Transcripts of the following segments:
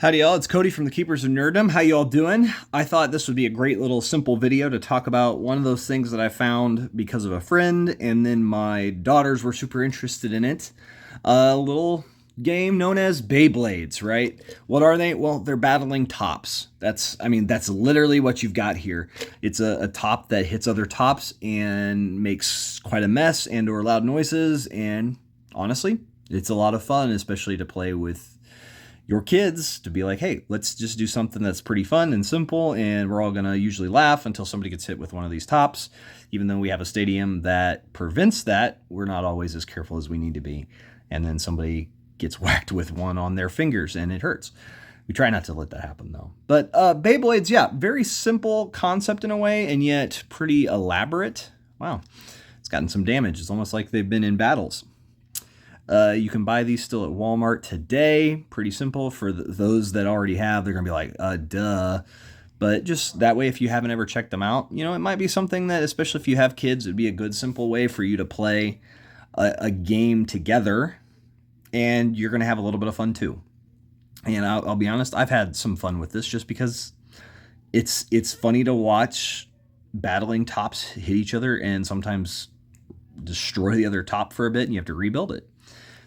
Howdy y'all, it's Cody from the Keepers of Nerddom. How y'all doing? I thought this would be a great little simple video to talk about one of those things that I found because of a friend, and then my daughters were super interested in it. A little game known as Beyblades, right? What are they? Well, they're battling tops. That's literally what you've got here. It's a top that hits other tops and makes quite a mess and or loud noises, and honestly, it's a lot of fun, especially to play with your kids, to be like, hey, let's just do something that's pretty fun and simple, and we're all gonna usually laugh until somebody gets hit with one of these tops. Even though we have a stadium that prevents that, we're not always as careful as we need to be, and then somebody gets whacked with one on their fingers and it hurts. We try not to let that happen though. But Beyblades, yeah, very simple concept in a way, and yet pretty elaborate. Wow, it's gotten some damage. It's almost like they've been in battles. You can buy these still at Walmart today. Pretty simple for those that already have. They're going to be like, duh. But just that way, if you haven't ever checked them out, you know, it might be something that, especially if you have kids, it'd be a good, simple way for you to play a game together. And you're going to have a little bit of fun too. And I'll be honest, I've had some fun with this just because it's funny to watch battling tops hit each other and sometimes destroy the other top for a bit, and you have to rebuild it.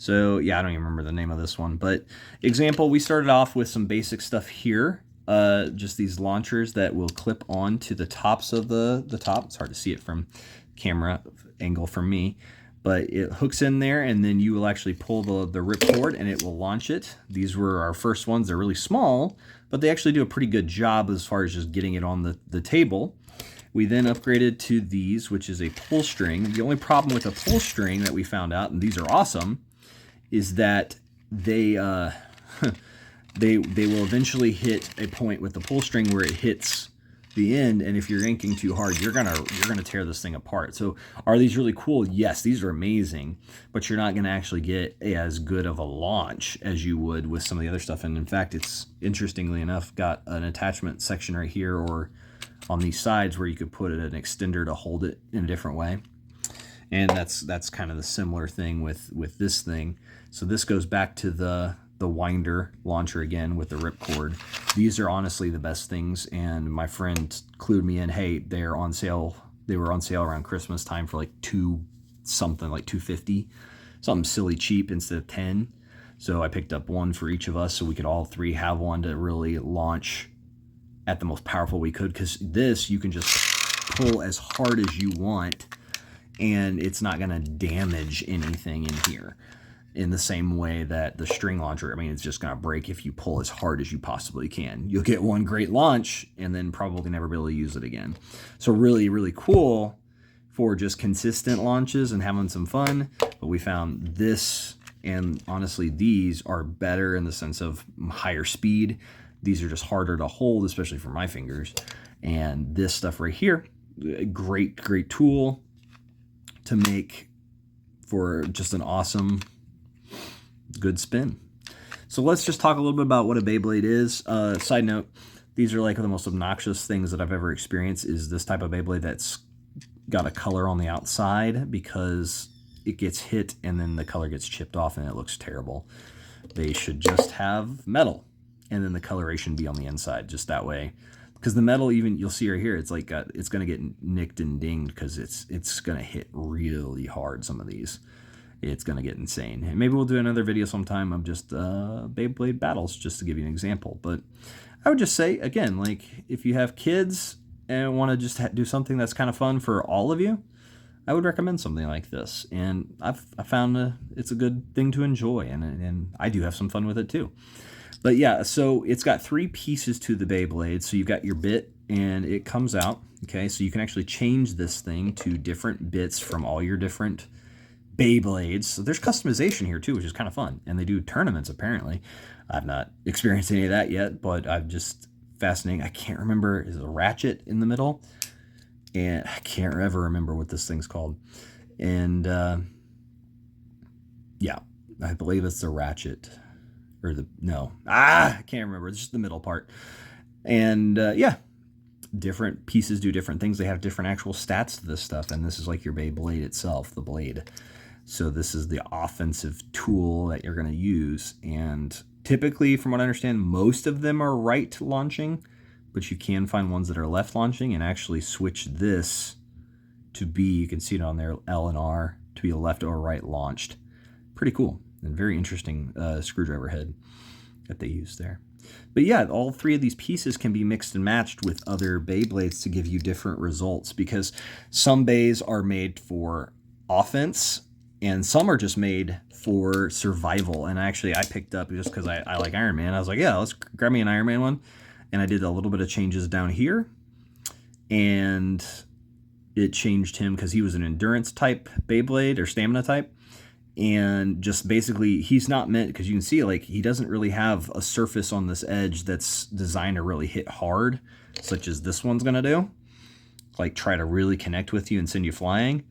So yeah, I don't even remember the name of this one, but example, we started off with some basic stuff here. Just these launchers that will clip on to the tops of the top. It's hard to see it from camera angle from me, but it hooks in there, and then you will actually pull the rip cord and it will launch it. These were our first ones. They're really small, but they actually do a pretty good job as far as just getting it on the table. We then upgraded to these, which is a pull string. The only problem with a pull string that we found out, and these are awesome, is that they they will eventually hit a point with the pull string where it hits the end, and if you're yanking too hard, you're gonna tear this thing apart. So are these really cool? Yes, these are amazing, but you're not gonna actually get as good of a launch as you would with some of the other stuff. And in fact, it's interestingly enough got an attachment section right here or on these sides where you could put an extender to hold it in a different way. And that's kind of the similar thing with this thing. So this goes back to the winder launcher again with the ripcord. These are honestly the best things, and my friend clued me in, hey, they're on sale. They were on sale around Christmas time for like something like $2.50, something silly cheap instead of 10. So I picked up one for each of us so we could all three have one to really launch at the most powerful we could, because this you can just pull as hard as you want and it's not going to damage anything in here in the same way that the string launcher, I mean, it's just going to break if you pull as hard as you possibly can. You'll get one great launch and then probably never be able to use it again. So really, really cool for just consistent launches and having some fun. But we found this, and honestly, these are better in the sense of higher speed. These are just harder to hold, especially for my fingers. And this stuff right here, a great, great tool to make for just an awesome, good spin. So let's just talk a little bit about what a Beyblade is. Side note, these are like the most obnoxious things that I've ever experienced, is this type of Beyblade that's got a color on the outside, because it gets hit and then the color gets chipped off and it looks terrible. They should just have metal and then the coloration be on the inside, just that way. Because the metal, even you'll see right here, it's like it's going to get nicked and dinged because it's going to hit really hard. Some of these, it's going to get insane. And maybe we'll do another video sometime of just Beyblade battles, just to give you an example. But I would just say, again, like if you have kids and want to just do something that's kind of fun for all of you, I would recommend something like this. And I found it's a good thing to enjoy, and I do have some fun with it too. But yeah, so it's got 3 pieces to the Beyblade. So you've got your bit, and it comes out. Okay, so you can actually change this thing to different bits from all your different Beyblades. So there's customization here too, which is kind of fun. And they do tournaments, apparently. I've not experienced any of that yet, but I've just fascinating. I can't remember, is it a ratchet in the middle? And I can't ever remember what this thing's called. And yeah, I believe it's the ratchet. Or I can't remember. It's just the middle part. And yeah, different pieces do different things. They have different actual stats to this stuff. And this is like your Beyblade itself, the blade. So this is the offensive tool that you're going to use. And typically, from what I understand, most of them are right launching, but you can find ones that are left launching, and actually switch this to be, you can see it on there, L and R, to be a left or right launched. Pretty cool and very interesting screwdriver head that they use there. But yeah, all three of these pieces can be mixed and matched with other Beyblades to give you different results, because some bays are made for offense and some are just made for survival. And actually I picked up, just because I like Iron Man, I was like, yeah, let's grab me an Iron Man one. And I did a little bit of changes down here, and it changed him because he was an endurance type Beyblade or stamina type. And just basically, he's not meant, because you can see, like, he doesn't really have a surface on this edge that's designed to really hit hard, such as this one's going to do. Like, try to really connect with you and send you flying.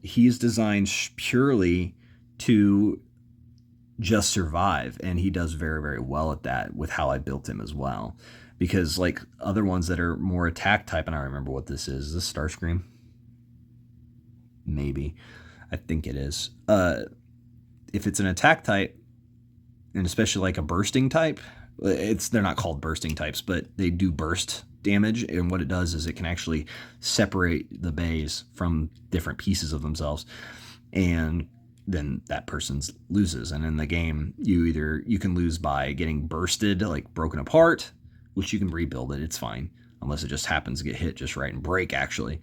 He's designed purely to just survive, and he does very, very well at that with how I built him as well. Because, like, other ones that are more attack type, and I don't remember what this is. Is this Starscream? Maybe. I think it is. If it's an attack type, and especially like a bursting type, they're not called bursting types, but they do burst damage. And what it does is it can actually separate the bays from different pieces of themselves, and then that person loses. And in the game, you can lose by getting bursted, like broken apart, which you can rebuild it. It's fine, unless it just happens to get hit just right and break, actually.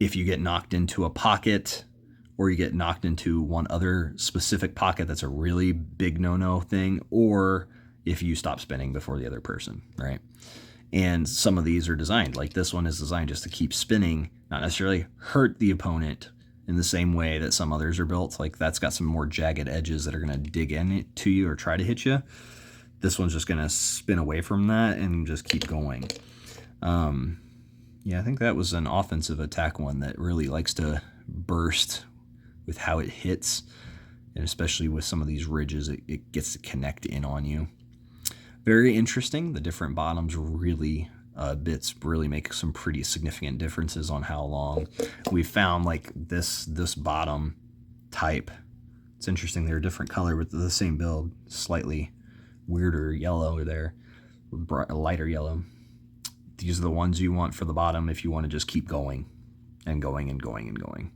If you get knocked into a pocket, or you get knocked into one other specific pocket, that's a really big no-no thing, or if you stop spinning before the other person, right? And some of these are designed, like this one is designed just to keep spinning, not necessarily hurt the opponent in the same way that some others are built. Like that's got some more jagged edges that are going to dig into you or try to hit you. This one's just going to spin away from that and just keep going. Yeah, I think that was an offensive attack one that really likes to burst with how it hits. And especially with some of these ridges, it gets to connect in on you. Very interesting. The different bottoms really, bits really make some pretty significant differences on how long. We found like this bottom type. It's interesting. They're a different color with the same build. Slightly weirder yellow there. A lighter yellow. These are the ones you want for the bottom if you want to just keep going and going and going and going.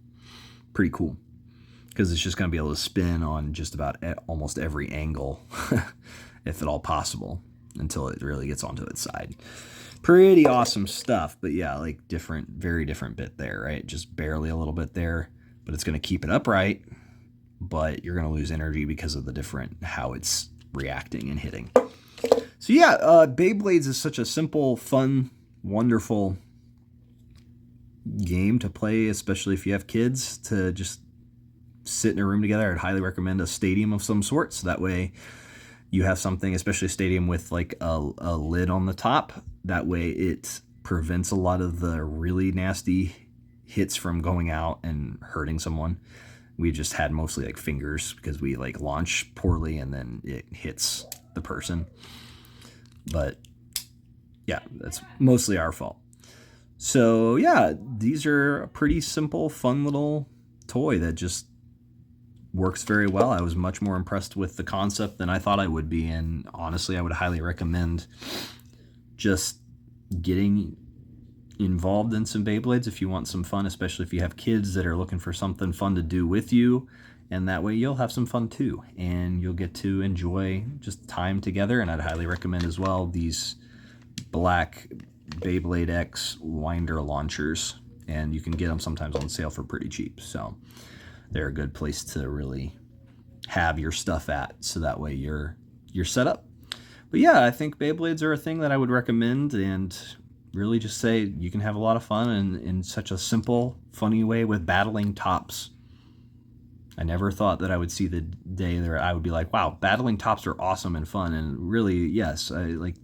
Pretty cool, because it's just going to be able to spin on just about almost every angle, if at all possible, until it really gets onto its side. Pretty awesome stuff. But yeah, like very different bit there, right? Just barely a little bit there, but it's going to keep it upright, but you're going to lose energy because of the different how it's reacting and hitting. So yeah, Beyblades is such a simple, fun, wonderful game to play, especially if you have kids, to just sit in a room together. I'd highly recommend a stadium of some sort, so that way you have something, especially a stadium with like a lid on the top. That way it prevents a lot of the really nasty hits from going out and hurting someone. We just had mostly like fingers because we like launch poorly and then it hits the person. But yeah, that's mostly our fault. So yeah, these are a pretty simple, fun little toy that just works very well. I was much more impressed with the concept than I thought I would be, and honestly, I would highly recommend just getting involved in some Beyblades if you want some fun, especially if you have kids that are looking for something fun to do with you. And that way you'll have some fun too, and you'll get to enjoy just time together. And I'd highly recommend as well these black Beyblade X winder launchers, and you can get them sometimes on sale for pretty cheap. So they're a good place to really have your stuff at, so that way you're set up. But yeah, I think Beyblades are a thing that I would recommend, and really just say you can have a lot of fun in such a simple, funny way with battling tops. I never thought that I would see the day that I would be like, wow, battling tops are awesome and fun. And really, yes,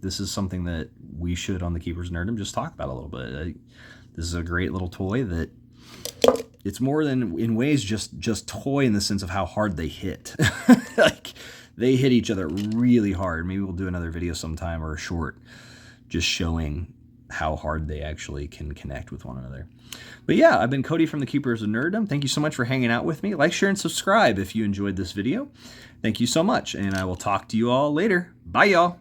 this is something that we should, on the Keepers of Nerdom, just talk about a little bit. This is a great little toy that it's more than, in ways, just toy in the sense of how hard they hit. Like, they hit each other really hard. Maybe we'll do another video sometime, or a short, just showing how hard they actually can connect with one another. But yeah, I've been Cody from the Keepers of Nerddom. Thank you so much for hanging out with me. Like, share, and subscribe if you enjoyed this video. Thank you so much, and I will talk to you all later. Bye, y'all.